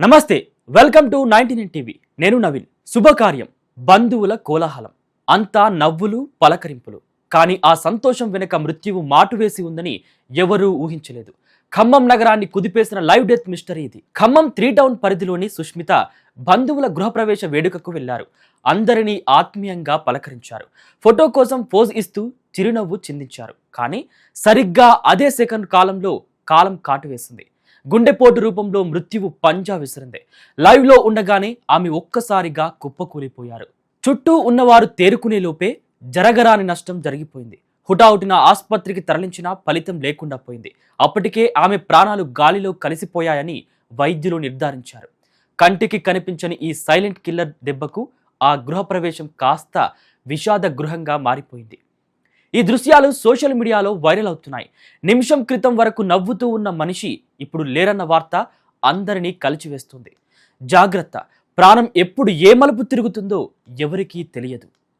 నమస్తే, welcome to 99 TV. నేను నవీన్. శుభకార్యం, బంధువుల కోలాహలం, అంతా నవ్వులు పలకరింపులు. కానీ ఆ సంతోషం వెనుక మృత్యువు మాటు వేసి ఉందని ఎవరూ ఊహించలేదు. ఖమ్మం నగరాన్ని కుదిపేసిన లైవ్ డెత్ మిస్టరీ ఇది. ఖమ్మం 3 టౌన్ పరిధిలోని సుష్మిత బంధువుల గృహప్రవేశ వేడుకకు వెళ్లారు. అందరినీ ఆత్మీయంగా పలకరించారు. ఫోటో కోసం పోజ్ ఇస్తూ చిరునవ్వు చిందించారు. కానీ సరిగ్గా అదే సెకండ్ కాలంలో కాలం కాటువేసింది. గుండెపోటు రూపంలో మృత్యువు పంజా విసిరింది. లైవ్ లో ఉండగానే ఆమె ఒక్కసారిగా కుప్పకూలిపోయారు. చుట్టూ ఉన్నవారు తేరుకునే లోపే జరగరాని నష్టం జరిగిపోయింది. హుటాహుటిన ఆసుపత్రికి తరలించినా ఫలితం లేకుండా పోయింది. అప్పటికే ఆమె ప్రాణాలు గాలిలో కలిసిపోయాయని వైద్యులు నిర్ధారించారు. కంటికి కనిపించని ఈ సైలెంట్ కిల్లర్ దెబ్బకు ఆ గృహప్రవేశం కాస్త విషాద గృహంగా మారిపోయింది. ఈ దృశ్యాలు సోషల్ మీడియాలో వైరల్ అవుతున్నాయి. నిమిషం క్రితం వరకు నవ్వుతూ ఉన్న మనిషి ఇప్పుడు లేరన్న వార్త అందరినీ కలిచివేస్తుంది. జాగ్రత్త, ప్రాణం ఎప్పుడు ఏ మలుపు తిరుగుతుందో ఎవరికీ తెలియదు.